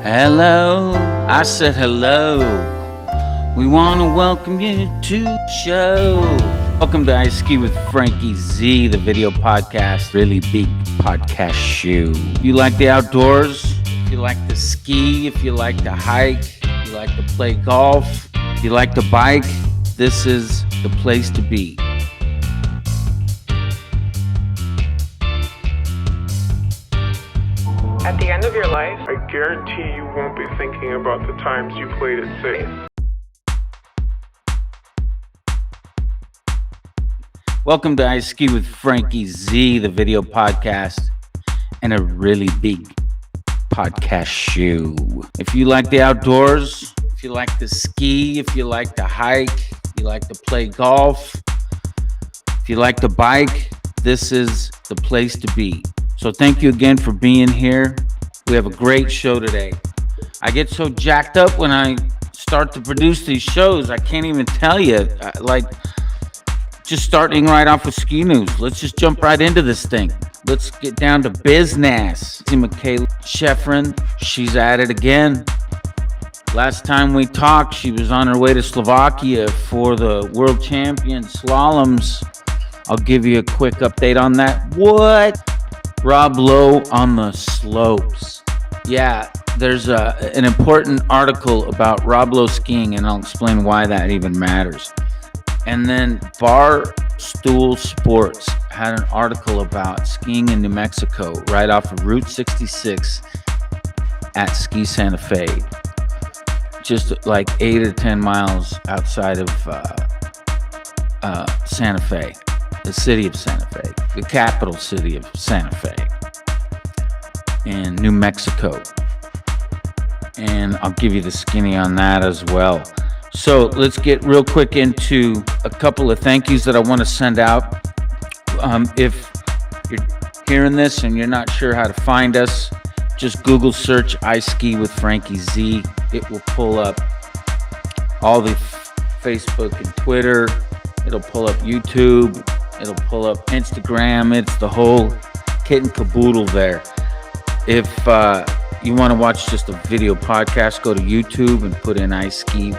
Hello, I said hello. We want to welcome you to the show. Welcome to I Ski with Frankie Z, the video podcast, really big podcast show. If you like the outdoors, if you like to ski, if you like to hike, if you like to play golf, if you like to bike, this is the place to be. At the end of your life, I guarantee you won't be thinking about the times you played it safe. Welcome to I Ski with Frankie Z, the video podcast, and a really big podcast show. If you like the outdoors, if you like to ski, if you like to hike, if you like to play golf, if you like to bike, this is the place to be. So thank you again for being here. We have a great show today. I get so jacked up when I start to produce these shows, I can't even tell you. Just starting right off with ski news. Let's just jump right into this thing. Let's get down to business. See MIKAELA Win's, she's at it again. Last time we talked, she was on her way to Slovakia for the World Champion Slaloms. I'll give you a quick update on that. What? Rob Lowe on the slopes. Yeah, there's an important article about Rob Lowe skiing, and I'll explain why that even matters. And then Barstool Sports had an article about skiing in New Mexico right off of Route 66 at Ski Santa Fe. Just like 8 or 10 miles outside of Santa Fe. The city of Santa Fe, the capital city of Santa Fe in New Mexico. And I'll give you the skinny on that as well. So let's get real quick into a couple of thank yous that I want to send out. If you're hearing this and you're not sure how to find us, just Google search I Ski with Frankie Z. It will pull up all the Facebook and Twitter. It'll pull up YouTube. It'll pull up Instagram. It's the whole kit and caboodle there. If you want to watch just a video podcast, go to YouTube and put in I Ski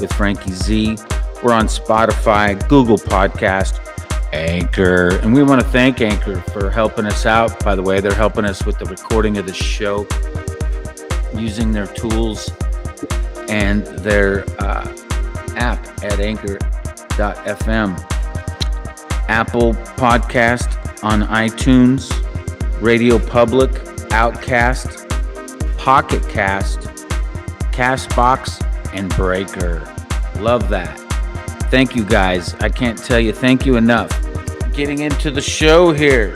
with Frankie Z. We're on Spotify, Google Podcast, Anchor. And we want to thank Anchor for helping us out. By the way, they're helping us with the recording of the show using their tools and their app at anchor.fm. Apple Podcast on iTunes, Radio Public, Outcast, Pocket Cast, Castbox, and Breaker. Love that. Thank you guys. I can't tell you thank you enough. Getting into the show here.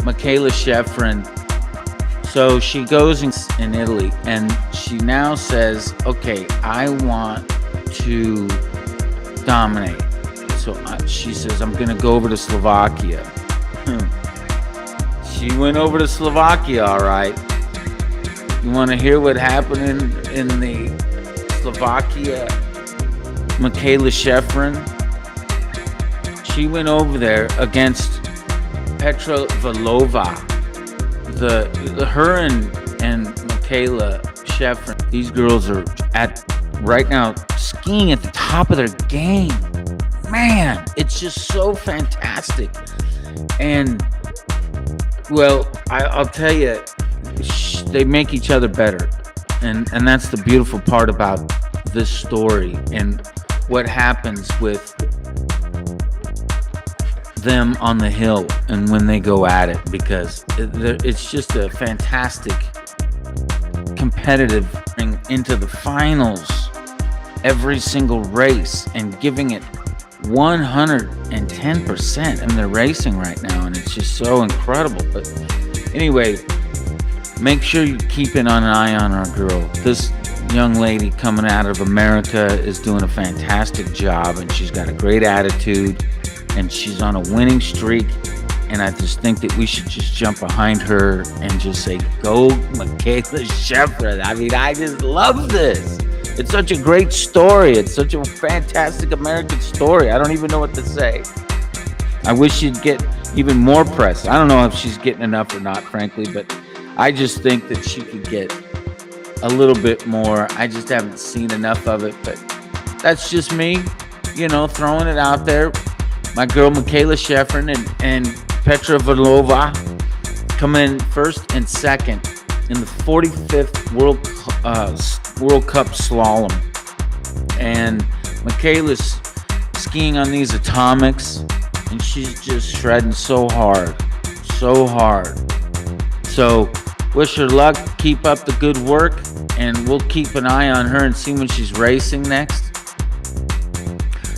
MIKAELA Win's. So she goes in Italy and she now says, okay, I want to dominate. So she says, I'm going to go over to Slovakia. She went over to Slovakia, all right. You want to hear what happened in the Slovakia MIKAELA Wins? She went over there against Petra Vlhova. Her and MIKAELA Wins, these girls are right now skiing at the top of their game. Man, it's just so fantastic. And, well, I'll tell you, they make each other better. And that's the beautiful part about this story and what happens with them on the hill and when they go at it, because it's just a fantastic competitive thing into the finals every single race and giving it 110%, and they're racing right now, and it's just so incredible. But anyway, make sure you keep an eye on our girl. This young lady coming out of America is doing a fantastic job, and she's got a great attitude, and she's on a winning streak. And I just think that we should just jump behind her and just say, go MIKAELA Wins. I mean, I just love this. It's such a great story. It's such a fantastic American story. I don't even know what to say. I wish she'd get even more press. I don't know if she's getting enough or not, frankly, but I just think that she could get a little bit more. I just haven't seen enough of it, but that's just me, throwing it out there. My girl Michaela Schifrin and Petra Vlhova come in first and second in the 45th World Cup slalom. And Michaela's skiing on these atomics, and she's just shredding so hard. So wish her luck, keep up the good work, and we'll keep an eye on her and see when she's racing next.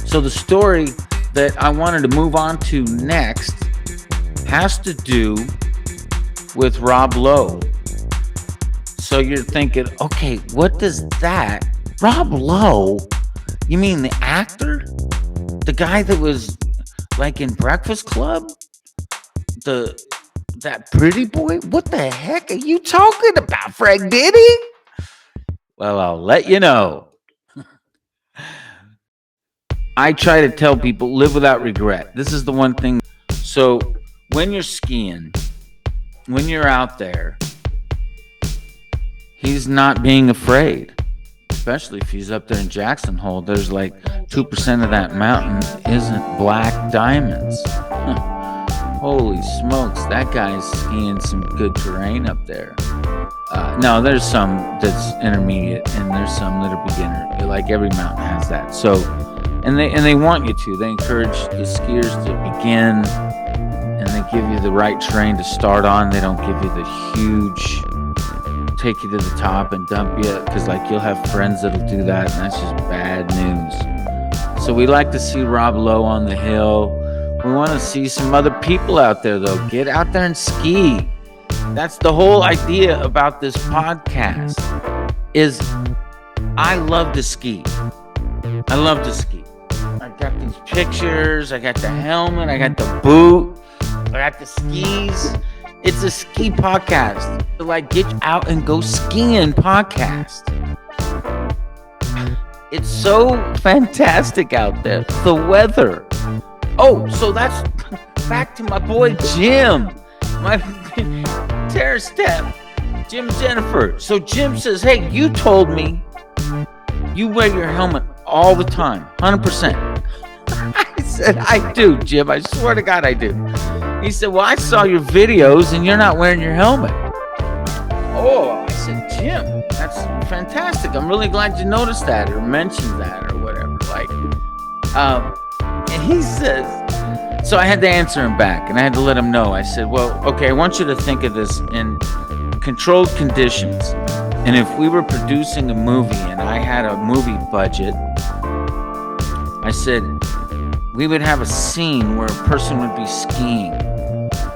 So the story that I wanted to move on to next has to do with Rob Lowe. So you're thinking, okay, what does that? Rob Lowe? You mean the actor? The guy that was like in Breakfast Club? That pretty boy? What the heck are you talking about, Frank Diddy? Well, I'll let you know. I try to tell people, live without regret. This is the one thing. So when you're skiing, when you're out there, he's not being afraid. Especially if he's up there in Jackson Hole. There's like 2% of that mountain isn't black diamonds. Holy smokes, that guy's skiing some good terrain up there. No, there's some that's intermediate, and there's some that are beginner. Like every mountain has that. So, and they want you to. They encourage the skiers to begin, and they give you the right terrain to start on. They don't give you the huge take you to the top and dump you, because like you'll have friends that'll do that, and that's just bad news. So we like to see Rob Lowe on the hill. We want to see some other people out there, though. Get out there and ski. That's the whole idea about this podcast. Is I love to ski. I love to ski. I got these pictures. I got the helmet. I got the boot. I got the skis. It's a ski podcast. Like, get out and go skiing podcast. It's so fantastic out there. The weather. Oh, so that's back to my boy Jim. My terror step. Jim and Jennifer. So Jim says, hey, you told me you wear your helmet all the time. 100%. I said, I do, Jim. I swear to God I do. He said, well, I saw your videos and you're not wearing your helmet. Oh, I said, Jim, that's fantastic. I'm really glad you noticed that or mentioned that or whatever. And he says, so I had to answer him back and I had to let him know. I said, well, okay, I want you to think of this in controlled conditions. And if we were producing a movie and I had a movie budget, I said, we would have a scene where a person would be skiing.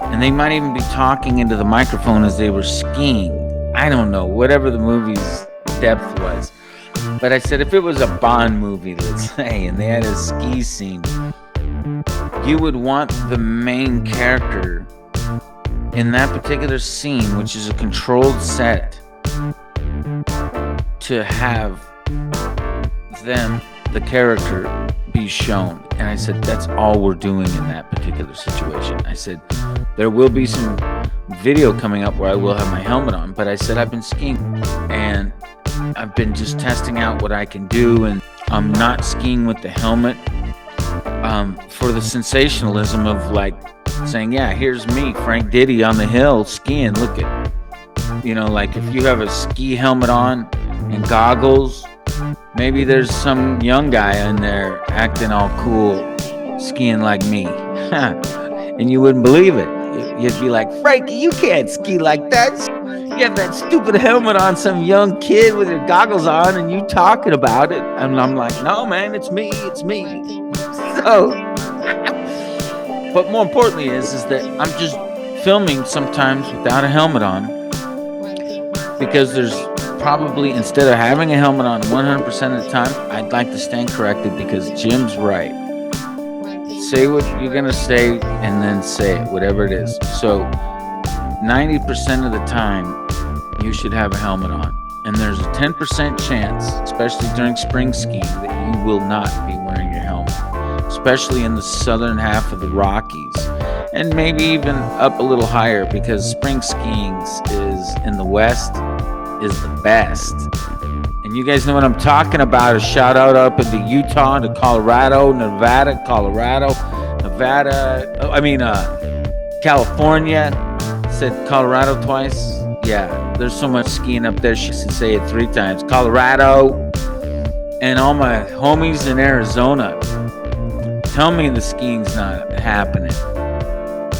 And they might even be talking into the microphone as they were skiing. I don't know, whatever the movie's depth was. But I said, if it was a Bond movie, let's say, and they had a ski scene, you would want the main character in that particular scene, which is a controlled set, to have them, the character, be shown. And I said, that's all we're doing in that particular situation. I said, there will be some video coming up where I will have my helmet on, but I said, I've been skiing and I've been just testing out what I can do, and I'm not skiing with the helmet for the sensationalism of like saying, yeah, here's me, Frank Diddy, on the hill skiing. Look at, like if you have a ski helmet on and goggles, maybe there's some young guy in there acting all cool, skiing like me. And you wouldn't believe it. You'd be like, Frankie, you can't ski like that. You have that stupid helmet on, some young kid with your goggles on, and you talking about it. And I'm like, no, man, it's me. So, but more importantly is that I'm just filming sometimes without a helmet on, because there's probably, instead of having a helmet on 100% of the time, I'd like to stand corrected, because Jim's right. Say what you're going to say and then say it, whatever it is. So 90% of the time, you should have a helmet on. And there's a 10% chance, especially during spring skiing, that you will not be wearing your helmet, especially in the southern half of the Rockies. and maybe even up a little higher, because spring skiing is in the West is the best. And you guys know what I'm talking about. A shout out up into Utah, to Colorado, Nevada, California. Said Colorado twice. Yeah, there's so much skiing up there. She should say it 3 times. Colorado. And all my homies in Arizona. Tell me the skiing's not happening.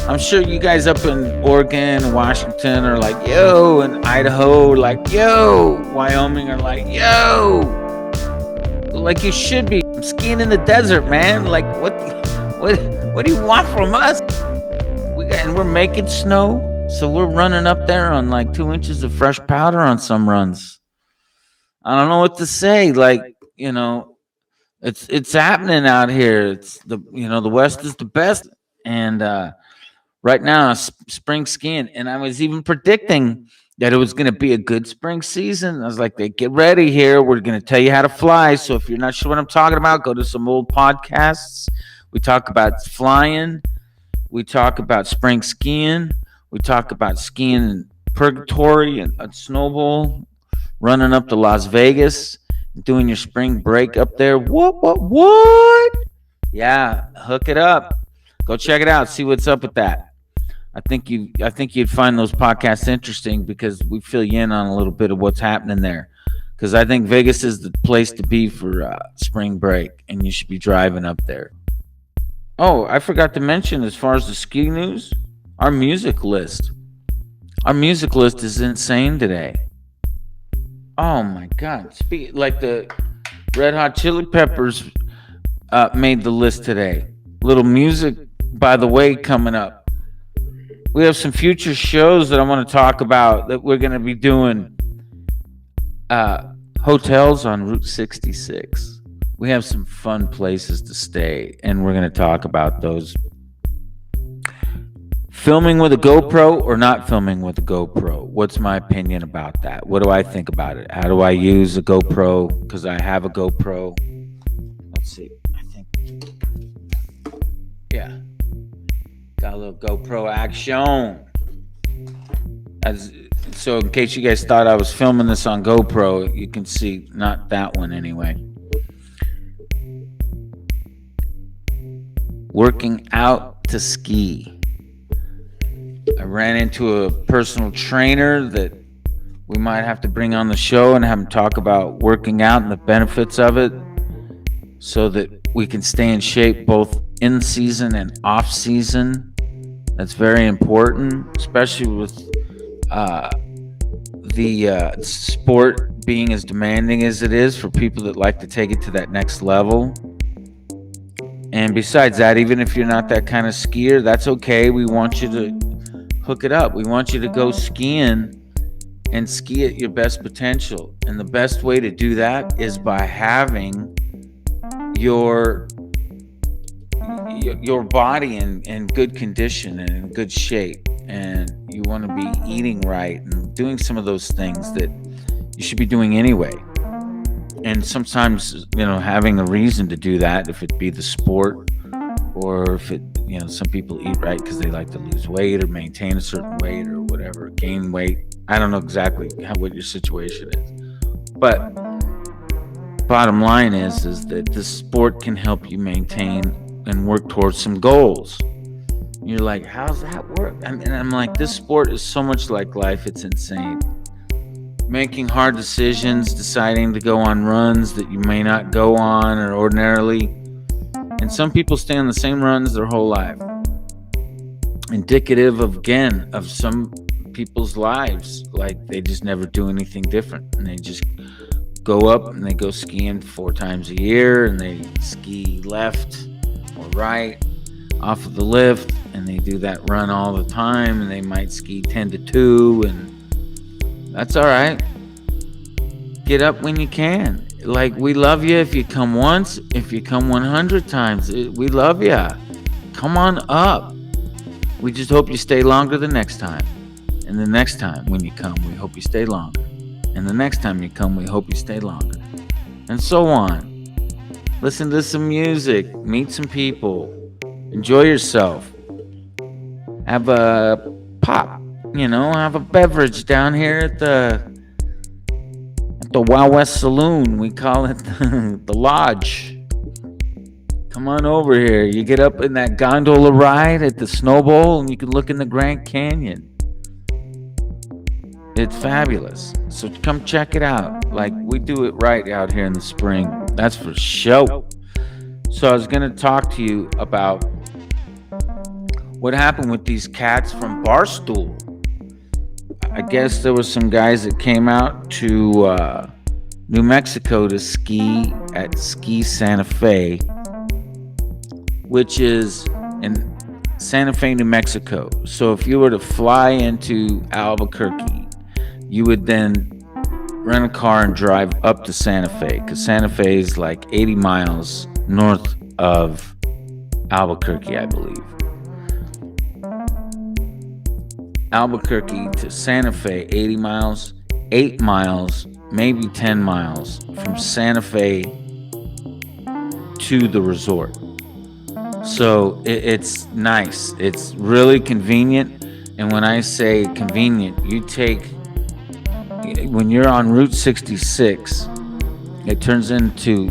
I'm sure you guys up in Oregon, Washington are like, yo, and Idaho, like, yo, Wyoming are like, yo, like you should be. I'm skiing in the desert, man. Like, what do you want from us? We're making snow, so we're running up there on like 2 inches of fresh powder on some runs. I don't know what to say. Like, it's happening out here. It's the West is the best, and right now, spring skiing, and I was even predicting that it was going to be a good spring season. I was like, get ready here. We're going to tell you how to fly. So if you're not sure what I'm talking about, go to some old podcasts. We talk about flying. We talk about spring skiing. We talk about skiing in Purgatory and a snowball, running up to Las Vegas, doing your spring break up there. What? Yeah, hook it up. Go check it out. See what's up with that. I think you'd find those podcasts interesting, because we fill you in on a little bit of what's happening there. Because I think Vegas is the place to be for spring break, and you should be driving up there. Oh, I forgot to mention, as far as the ski news, our music list. Our music list is insane today. Oh my God! Like the Red Hot Chili Peppers made the list today. Little music, by the way, coming up. We have some future shows that I want to talk about that we're going to be doing. Hotels on Route 66. We have some fun places to stay, and we're going to talk about those. Filming with a GoPro or not filming with a GoPro? What's my opinion about that? What do I think about it? How do I use a GoPro? Because I have a GoPro. Let's see. I think. Yeah. Got a little GoPro action. So in case you guys thought I was filming this on GoPro, you can see not that one anyway. Working out to ski. I ran into a personal trainer that we might have to bring on the show and have him talk about working out and the benefits of it, so that we can stay in shape both in season and off season. That's very important, especially with the sport being as demanding as it is for people that like to take it to that next level. And besides that, even if you're not that kind of skier, that's okay. We want you to hook it up. We want you to go skiing and ski at your best potential. And the best way to do that is by having your body in good condition and in good shape. And you want to be eating right and doing some of those things that you should be doing anyway. And sometimes, having a reason to do that, if it be the sport, or if it, some people eat right because they like to lose weight or maintain a certain weight or whatever, gain weight. I don't know exactly what your situation is, but bottom line is that this sport can help you maintain and work towards some goals. You're like, how's that work? And I'm like, this sport is so much like life. It's insane. Making hard decisions, deciding to go on runs that you may not go on or ordinarily. And some people stay on the same runs their whole life. Indicative of some people's lives. Like, they just never do anything different. And they just go up and they go skiing 4 times a year, and they ski left or right off of the lift, and they do that run all the time, and they might ski 10 to 2, and that's all right. Get up when you can. Like, we love you if you come once, if you come 100 times. We love you. Come on up. We just hope you stay longer the next time. And the next time when you come, we hope you stay longer. And the next time you come, we hope you stay longer. And so on. Listen to some music. Meet some people. Enjoy yourself. have a pop, have a beverage down here at the Wild West Saloon. We call it the Lodge. Come on over here. You get up in that gondola ride at the Snow Bowl, and you can look in the Grand Canyon. It's fabulous. So come check it out. Like, we do it right out here in the spring. That's for sure. So I was going to talk to you about what happened with these cats from Barstool. I guess there was some guys that came out to New Mexico to ski at Ski Santa Fe, which is in Santa Fe, New Mexico. So if you were to fly into Albuquerque, you would then rent a car and drive up to Santa Fe, because Santa Fe is like 80 miles north of Albuquerque, I believe. Albuquerque to Santa Fe, 80 miles, 8 miles, maybe 10 miles from Santa Fe to the resort. So it's nice. It's really convenient. And when I say convenient, when you're on Route 66, it turns into,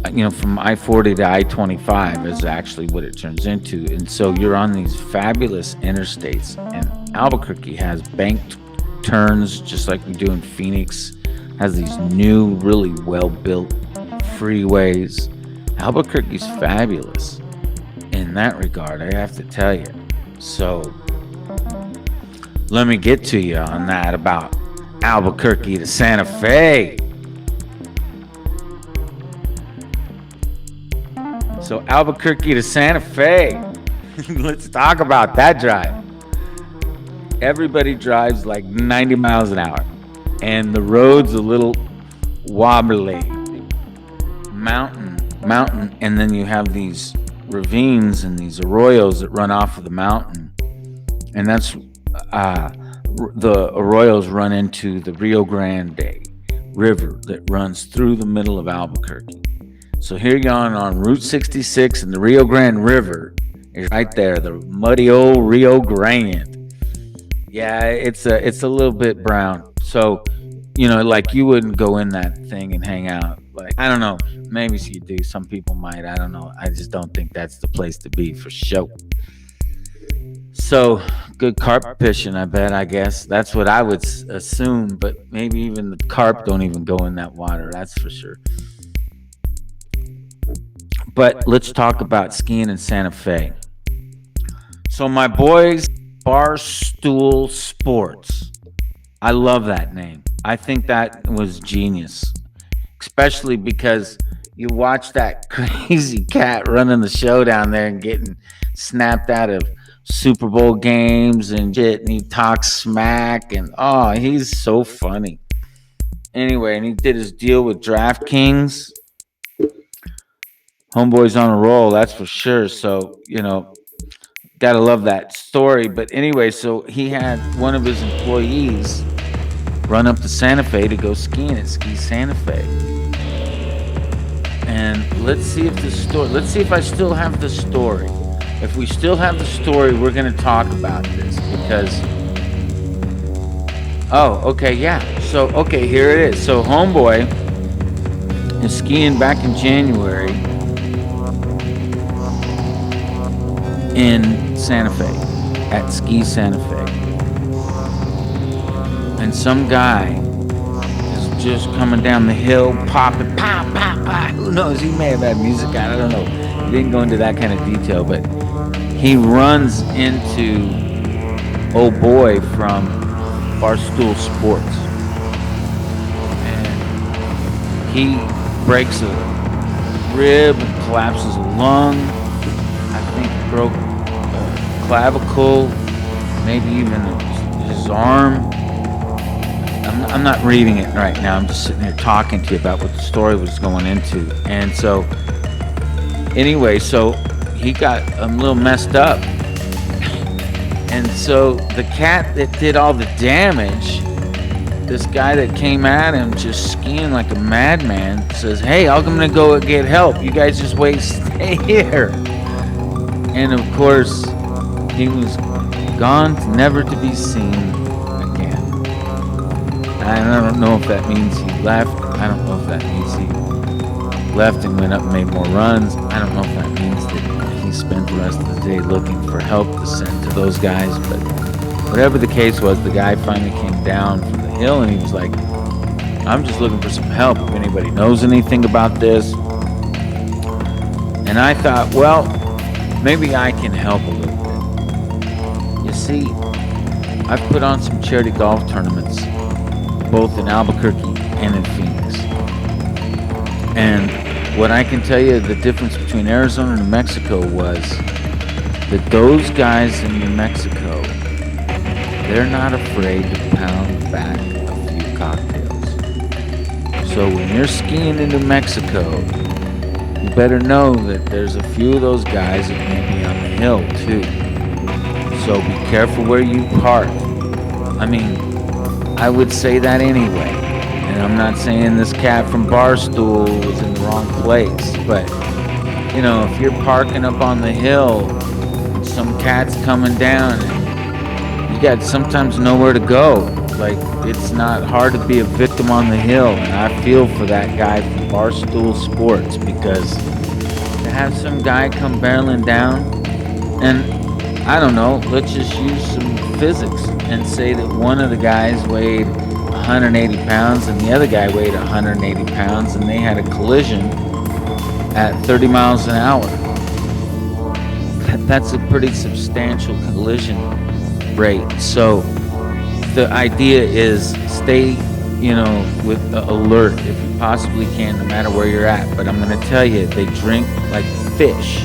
from I-40 to I-25 is actually what it turns into. And so you're on these fabulous interstates. And Albuquerque has banked turns just like we do in Phoenix, has these new, really well-built freeways. Albuquerque's fabulous in that regard, I have to tell you. So let me get to you on that about Albuquerque to Santa Fe. So Albuquerque to Santa Fe. Let's talk about that drive. Everybody drives like 90 miles an hour, and the road's a little wobbly. Mountain, and then you have these ravines and these arroyos that run off of the mountain, and that's the arroyos run into the Rio Grande River that runs through the middle of Albuquerque. So here you're on Route 66, and the Rio Grande River is right there, the muddy old Rio Grande. Yeah, it's a little bit brown. So, like, you wouldn't go in that thing and hang out. Like, I don't know, maybe you do. Some people might. I don't know. I just don't think that's the place to be for sure. So good carp fishing, I guess. That's what I would assume, but maybe even the carp don't even go in that water. That's for sure. But let's talk about skiing in Santa Fe. So my boys, Barstool Sports. I love that name. I think that was genius, especially because you watch that crazy cat running the show down there and getting snapped out of Super Bowl games and shit, and he talks smack, and he's so funny. Anyway, and he did his deal with DraftKings. Homeboy's on a roll, that's for sure. So, gotta love that story. But anyway, so he had one of his employees run up to Santa Fe to go skiing at Ski Santa Fe. And let's see if I still have the story. If we still have the story, we're going to talk about this because... So, here it is. So, homeboy is skiing back in January in Santa Fe, at Ski Santa Fe. And some guy is just coming down the hill, popping, pop, pop, pop. Who knows? He may have had music on. I don't know. He didn't go into that kind of detail, but he runs into old boy from Barstool Sports, and he breaks a rib and collapses a lung. I think he broke a clavicle, maybe even his arm. I'm not reading it right now. I'm just sitting here talking to you about what the story was going into. And so, anyway, so he got a little messed up. And so the cat that did all the damage, this guy that came at him just skiing like a madman, says, "Hey, I'm going to go get help. You guys just wait, stay here." And of course, he was gone, never to be seen again. I don't know if that means he left. I don't know if that means he left and went up and made more runs. I don't know if that means that he spent the rest of the day looking for help to send to those guys. But whatever the case was, the guy finally came down from the hill and he was like, I'm just looking for some help. If anybody knows anything about this. And I thought, well, maybe I can help a little bit. You see, I've put on some charity golf tournaments, both in Albuquerque and in Phoenix. And what I can tell you, the difference between Arizona and New Mexico was that those guys in New Mexico, they're not afraid to pound back a few cocktails. So when you're skiing in New Mexico, you better know that there's a few of those guys that may be on the hill too. So be careful where you park. I mean, I would say that anyway. And I'm not saying this cat from Barstool was in the wrong place. But, you know, if you're parking up on the hill, and some cat's coming down, and you got sometimes nowhere to go. Like, it's not hard to be a victim on the hill. And I feel for that guy from Barstool Sports, because to have some guy come barreling down, and I don't know, let's just use some physics and say that one of the guys weighed 180 pounds and the other guy weighed 180 pounds and they had a collision at 30 miles an hour. That's a pretty substantial collision rate. So the idea is stay, with alert if you possibly can, no matter where you're at. But I'm going to tell you, they drink like fish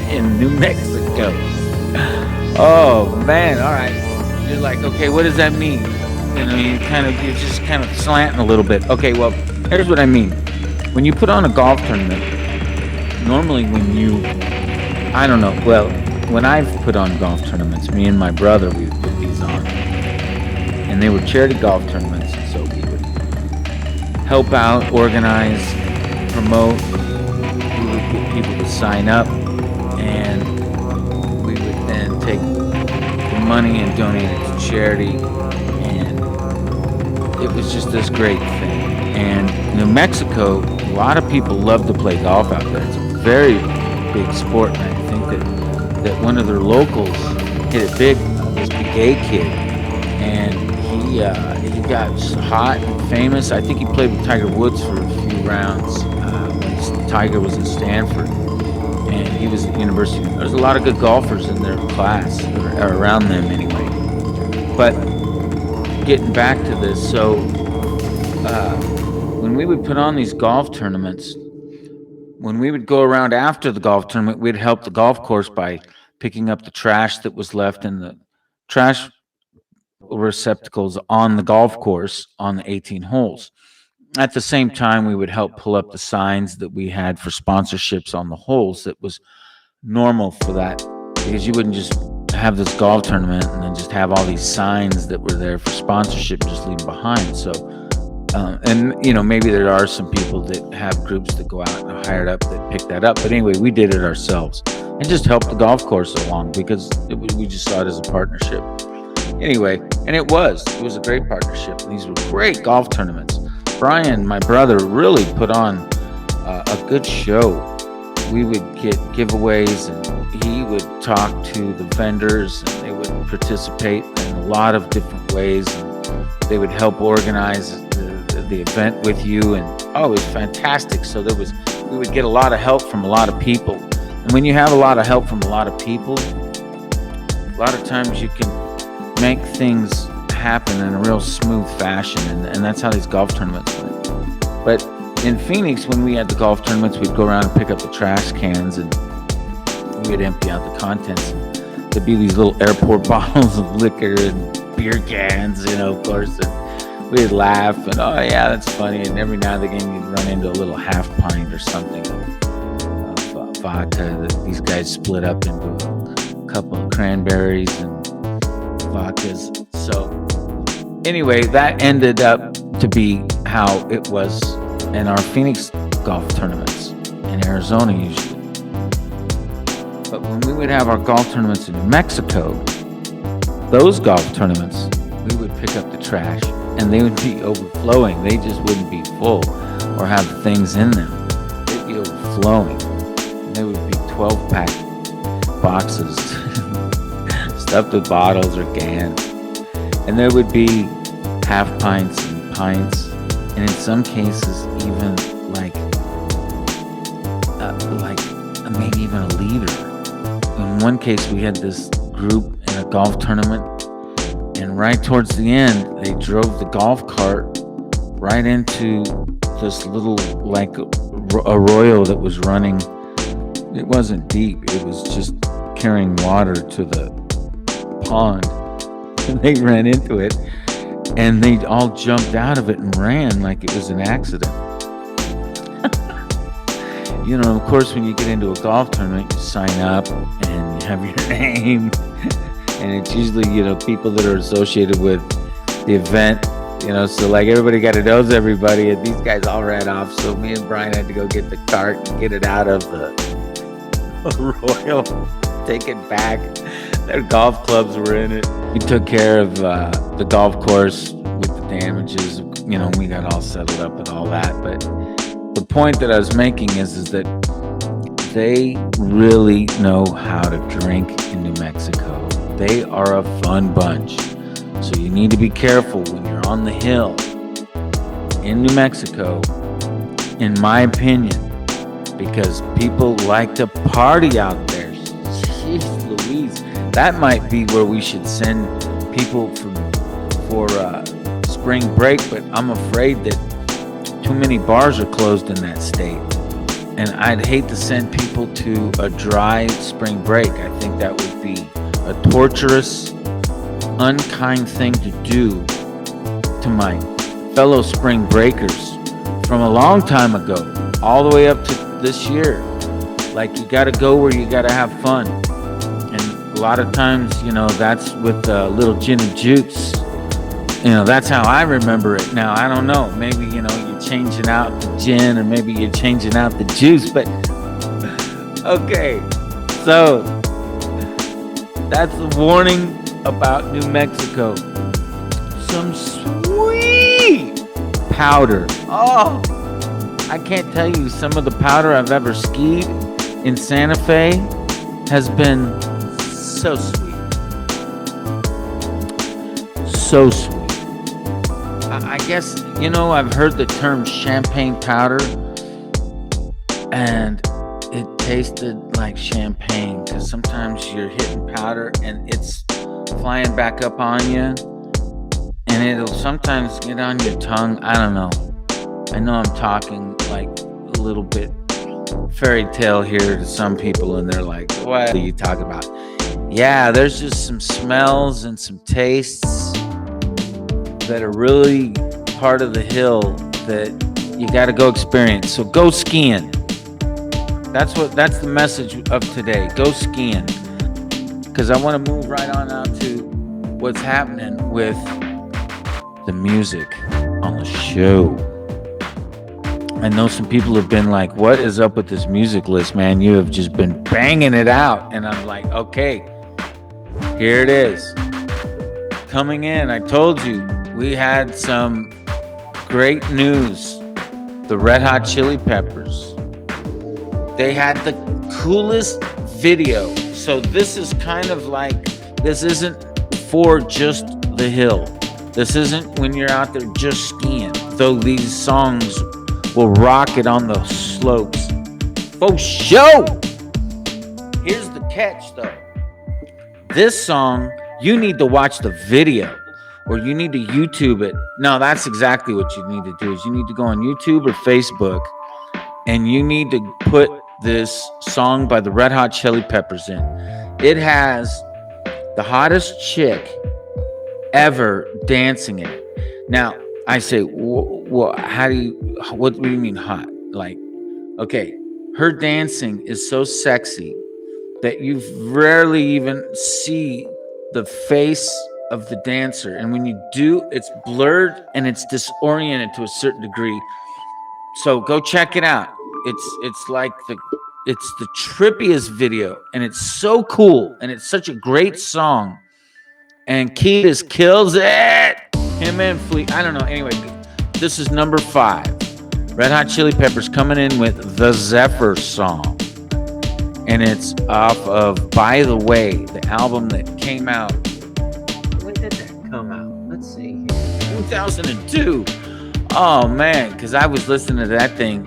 in New Mexico. Oh man, all right. You're like, okay, what does that mean? You're just kind of slanting a little bit. Okay, well, here's what I mean. When you put on a golf tournament, normally when I've put on golf tournaments, me and my brother, we would put these on. And they were charity golf tournaments, so we would help out, organize, promote. We would get people to sign up, and we would then take the money and donate it to charity. And it was just this great thing. And New Mexico, a lot of people love to play golf out there. It's a very big sport, and I think that one of their locals hit it big, this gay kid, and he got hot and famous. I think he played with Tiger Woods for a few rounds when Tiger was in Stanford, and he was at the university. There's a lot of good golfers in their class, or around them anyway. But getting back to this, so when we would put on these golf tournaments, when we would go around after the golf tournament, we'd help the golf course by picking up the trash that was left in the trash receptacles on the golf course on the 18 holes. At the same time, we would help pull up the signs that we had for sponsorships on the holes. That was normal for that, because you wouldn't just have this golf tournament and then just have all these signs that were there for sponsorship just leave behind. So maybe there are some people that have groups that go out and hire it up that pick that up. But anyway, we did it ourselves and just helped the golf course along, because we just saw it as a partnership. Anyway, and it was a great partnership. These were great golf tournaments. Brian, my brother, really put on a good show. We would get giveaways, and he would talk to the vendors, and they would participate in a lot of different ways. And they would help organize the event with you, and it was fantastic. So we would get a lot of help from a lot of people. And when you have a lot of help from a lot of people, a lot of times you can make things happen in a real smooth fashion, and that's how these golf tournaments went. But in Phoenix, when we had the golf tournaments, we'd go around and pick up the trash cans, and we'd empty out the contents. There'd be these little airport bottles of liquor and beer cans, of course, and we'd laugh, and oh yeah, that's funny. And every now and again, you'd run into a little half pint or something of vodka that these guys split up into a couple of cranberries and vodkas. So anyway, that ended up to be how it was in our Phoenix golf tournaments, in Arizona usually. But when we would have our golf tournaments in New Mexico, those golf tournaments, we would pick up the trash and they would be overflowing. They just wouldn't be full or have things in them. They'd be overflowing. And they would be 12-pack boxes stuffed with bottles or cans. And there would be half pints and pints, and in some cases even like maybe even a liter. In one case, we had this group in a golf tournament, and right towards the end, they drove the golf cart right into this little like arroyo that was running. It wasn't deep; it was just carrying water to the pond. And they ran into it, and they all jumped out of it and ran like it was an accident. You know, of course, when you get into a golf tournament, you sign up and you have your name, and it's usually, you know, people that are associated with the event, you know, so like everybody got to know everybody, and these guys all ran off, so me and Brian had to go get the cart and get it out of the arroyo, take it back. Their golf clubs were in it. We took care of the golf course with the damages. You know, we got all settled up with all that. But the point that I was making is that they really know how to drink in New Mexico. They are a fun bunch. So you need to be careful when you're on the hill in New Mexico, in my opinion, because people like to party out there. Jeez Louise. That might be where we should send people for spring break, but I'm afraid that too many bars are closed in that state. And I'd hate to send people to a dry spring break. I think that would be a torturous, unkind thing to do to my fellow spring breakers from a long time ago, all the way up to this year. Like, you got to go where you got to have fun. A lot of times, you know, that's with a little gin and juice. You know, that's how I remember it. Now, I don't know. Maybe, you know, you're changing out the gin, or maybe you're changing out the juice. But, okay. So, that's the warning about New Mexico. Some sweet powder. Oh, I can't tell you, some of the powder I've ever skied in Santa Fe has been so sweet. So sweet. I guess, you know, I've heard the term champagne powder, and it tasted like champagne, because sometimes you're hitting powder and it's flying back up on you, and it'll sometimes get on your tongue. I don't know. I know I'm talking like a little bit fairy tale here to some people, and they're like, what are you talking about? Yeah, there's just some smells and some tastes that are really part of the hill that you got to go experience. So go skiing. That's the message of today. Go skiing. Because I want to move right on out to what's happening with the music on the show. I know some people have been like, what is up with this music list, man? You have just been banging it out. And I'm like, okay, here it is. Coming in, I told you, we had some great news. The Red Hot Chili Peppers. They had the coolest video. So this is kind of like, this isn't for just the hill. This isn't when you're out there just skiing. Though these songs will rock it on the slopes. For sure! Here's the catch, though. This song, you need to watch the video, or you need to YouTube it. No, that's exactly what you need to do, is you need to go on YouTube or Facebook, and you need to put this song by the Red Hot Chili Peppers in. It has the hottest chick ever dancing in it. Now, I say, what do you mean hot? Like, okay, her dancing is so sexy that you rarely even see the face of the dancer. And when you do, it's blurred and it's disoriented to a certain degree. So go check it out. It's like it's the trippiest video, and it's so cool, and it's such a great song. And Kiedis kills it. Him and Fleet. I don't know. Anyway, this is number 5. Red Hot Chili Peppers coming in with the Zephyr song. And it's off of By the Way, the album that came out. When did that come out? Let's see here. 2002. Oh, man. Because I was listening to that thing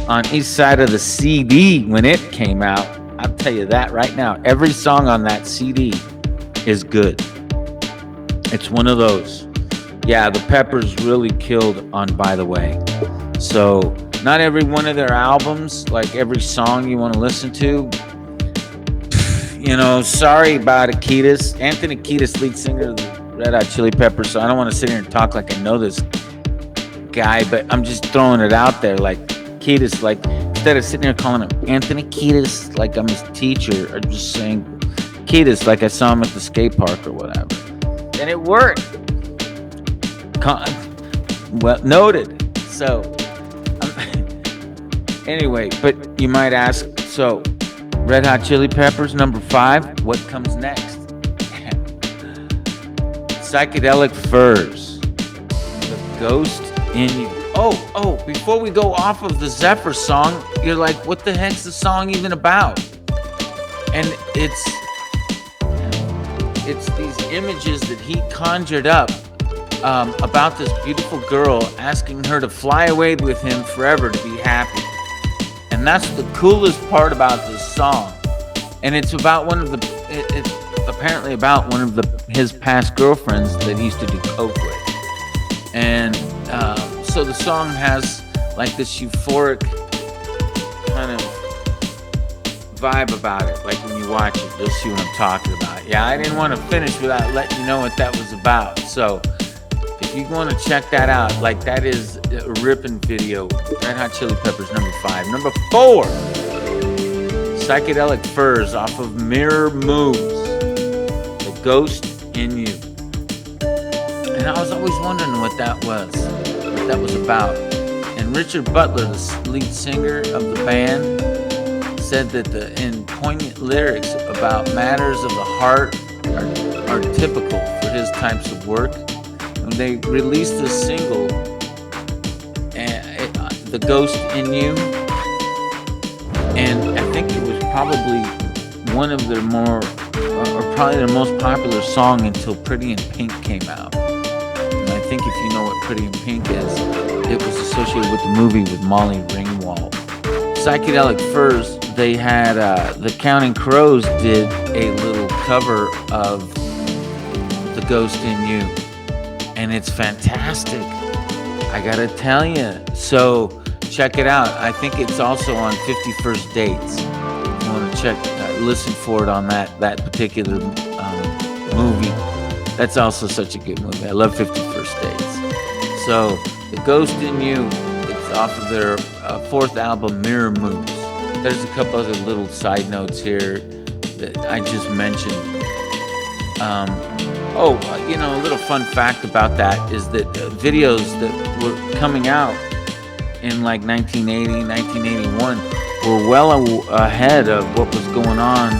on each side of the CD when it came out. I'll tell you that right now. Every song on that CD is good. It's one of those. Yeah, the Peppers really killed on By the Way. So, not every one of their albums, like every song you want to listen to. You know, sorry about it, Kiedis. Anthony Kiedis, lead singer of the Red Hot Chili Peppers. So I don't want to sit here and talk like I know this guy, but I'm just throwing it out there. Like Kiedis, like instead of sitting there calling him Anthony Kiedis, like I'm his teacher, or just saying Kiedis, like I saw him at the skate park or whatever. And it worked. Well, noted. So, anyway, but you might ask, so Red Hot Chili Peppers, number 5, what comes next? Psychedelic Furs, The Ghost in You. Oh, before we go off of the Zephyr song, you're like, what the heck's the song even about? And it's these images that he conjured up about this beautiful girl, asking her to fly away with him forever to be happy. And that's the coolest part about this song. And it's about it's apparently about one of his past girlfriends that he used to do coke with. And so the song has like this euphoric kind of vibe about it. Like when you watch it, you'll see what I'm talking about. Yeah, I didn't want to finish without letting you know what that was about. So if you want to check that out, like that is a ripping video. Red Hot Chili Peppers, number 5. Number 4, Psychedelic Furs off of Mirror Moves, The Ghost in You. And I was always wondering what that was about. And Richard Butler, the lead singer of the band, said that in poignant lyrics about matters of the heart are typical for his types of work. When they released this single, The Ghost in You, and I think it was probably one of their more, or probably their most popular song until Pretty in Pink came out. And I think if you know what Pretty in Pink is, it was associated with the movie with Molly Ringwald. Psychedelic Furs, they had, the Counting Crows did a little cover of The Ghost in You. And it's fantastic, I gotta tell you. So check it out. I think it's also on 50 First Dates. If you want to check, listen for it on that particular movie. That's also such a good movie. I love 50 First Dates. So The Ghost in You, it's off of their 4th album, Mirror Moves. There's a couple other little side notes here that I just mentioned. A little fun fact about that is that videos that were coming out in like 1980, 1981 were well ahead of what was going on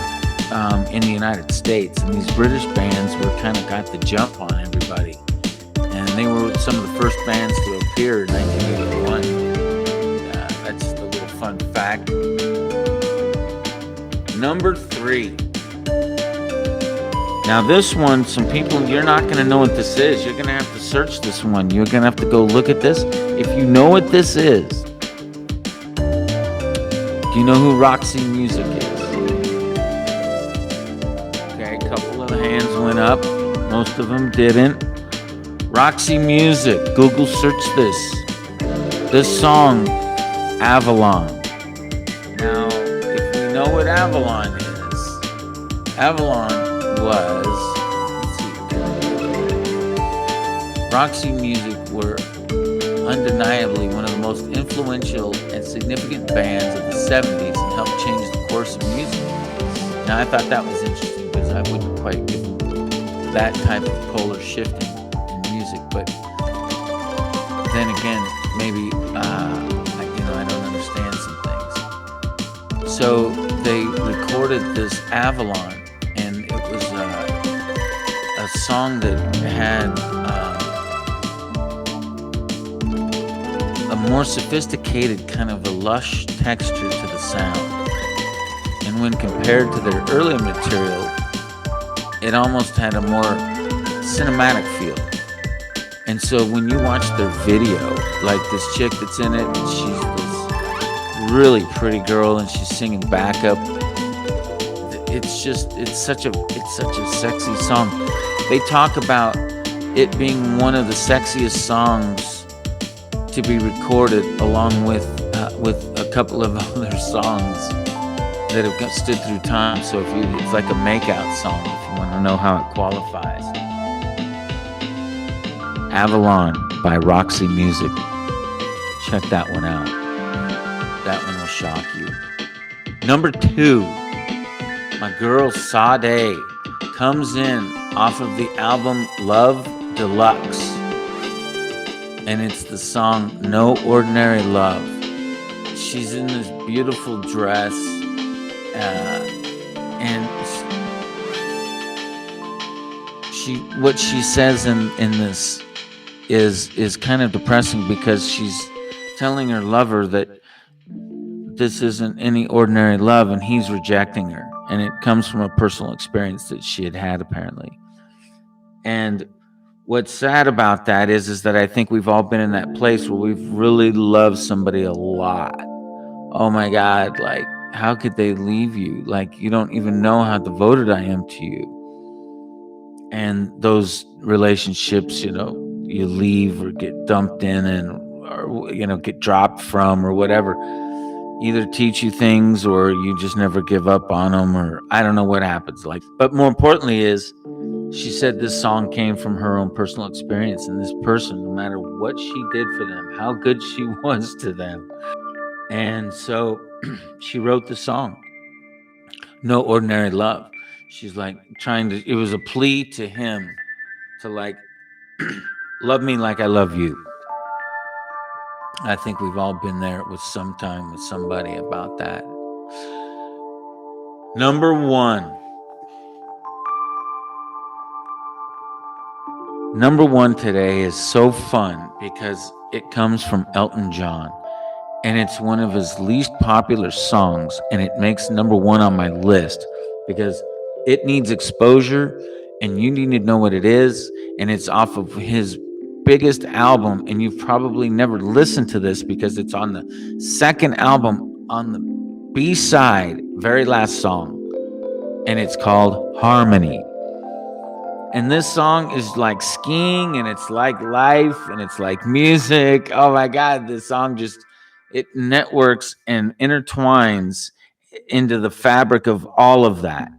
in the United States. And these British bands were kind of got the jump on everybody. And they were some of the first bands to appear in 1981. That's just a little fun fact. Number 3. Now this one, some people, you're not going to know what this is. You're going to have to search this one. You're going to have to go look at this. If you know what this is, do you know who Roxy Music is? Okay, a couple of the hands went up. Most of them didn't. Roxy Music. Google search this. This song, Avalon. Now, if we know what Avalon is, Avalon was, Roxy Music were undeniably one of the most influential and significant bands of the 70s and helped change the course of music. Now I thought that was interesting because I wouldn't quite give them that type of polar shifting in music, but then again, maybe I don't understand some things. So they recorded this Avalon, and it was a song that had a more sophisticated kind of a lush texture to the sound. And when compared to their earlier material, it almost had a more cinematic feel. And so when you watch their video, like this chick that's in it, she's this really pretty girl and she's singing backup. It's such a sexy song. They talk about it being one of the sexiest songs to be recorded, along with a couple of other songs that have stood through time. So it's like a makeout song if you want to know how it qualifies. Avalon by Roxy Music. Check that one out. That one will shock you. Number 2, my girl Sade comes in off of the album Love Deluxe. And it's the song No Ordinary Love. She's in this beautiful dress. And what she says in this is kind of depressing, because she's telling her lover that this isn't any ordinary love, and he's rejecting her. And it comes from a personal experience that she had apparently. And what's sad about that is that I think we've all been in that place where we've really loved somebody a lot. Oh my God, like, how could they leave you? Like, you don't even know how devoted I am to you. And those relationships, you leave or get dumped in or get dropped from or whatever, either teach you things or you just never give up on them, or I don't know what happens. But more importantly is, she said this song came from her own personal experience, and this person, no matter what she did for them, how good she was to them. And so she wrote the song, No Ordinary Love. She's like it was a plea to him to love me like I love you. I think we've all been there with somebody about that. Number 1. Number 1 today is so fun because it comes from Elton John, and it's one of his least popular songs, and it makes number 1 on my list because it needs exposure and you need to know what it is, and it's off of his biggest album, and you've probably never listened to this because it's on the second album, on the B-side, very last song, and it's called Harmony. And this song is like skiing, and it's like life, and it's like music. Oh my God, this song it networks and intertwines into the fabric of all of that.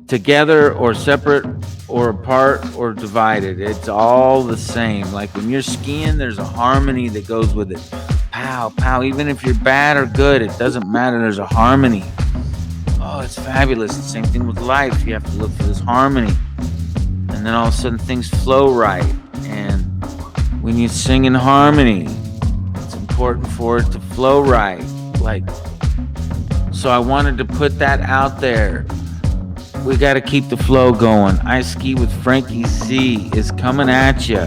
Together or separate or apart or divided, it's all the same. Like when you're skiing, there's a harmony that goes with it. Pow, pow. Even if you're bad or good, it doesn't matter. There's a harmony. Oh, it's fabulous. The same thing with life. You have to look for this harmony. And then all of a sudden things flow right. And when you sing in harmony, it's important for it to flow right. So I wanted to put that out there. We got to keep the flow going. I Ski with Frankie Z is coming at you.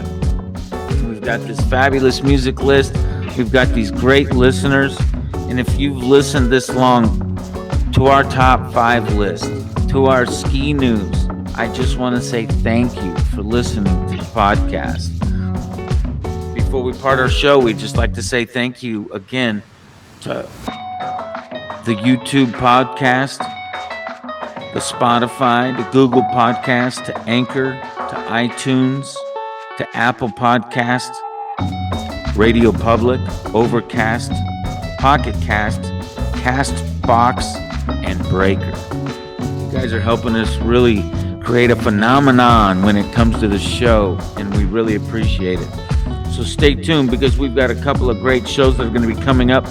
We've got this fabulous music list. We've got these great listeners. And if you've listened this long to our top 5 list, to our ski news, I just want to say thank you for listening to the podcast. Before we part our show, we'd just like to say thank you again to the YouTube podcast, the Spotify, the Google Podcast, to Anchor, to iTunes, to Apple Podcast, Radio Public, Overcast, Pocket Cast, Castbox, and Breaker. You guys are helping us really create a phenomenon when it comes to the show, and we really appreciate it. So stay tuned, because we've got a couple of great shows that are going to be coming up.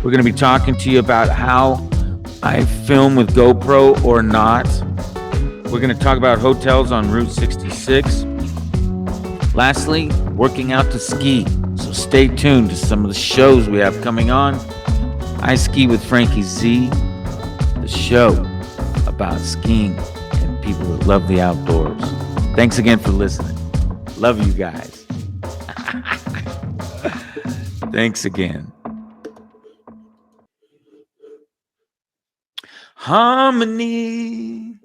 We're going to be talking to you about how I film with GoPro or not. We're going to talk about hotels on Route 66. Lastly, working out to ski. So stay tuned to some of the shows we have coming on. I Ski with Frankie Z. show about skiing and people that love the outdoors. Thanks again for listening. Love you guys. Thanks again. Harmony.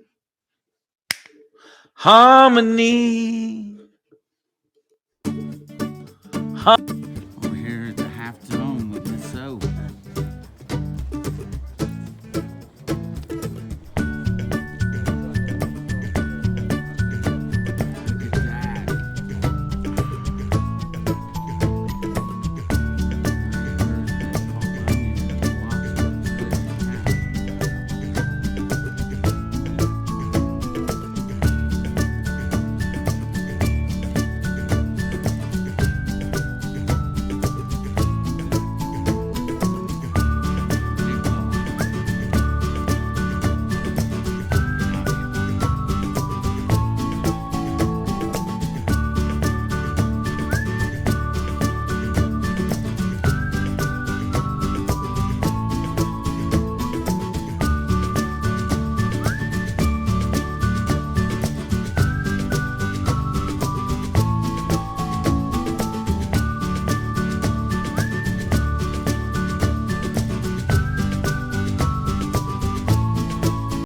Harmony.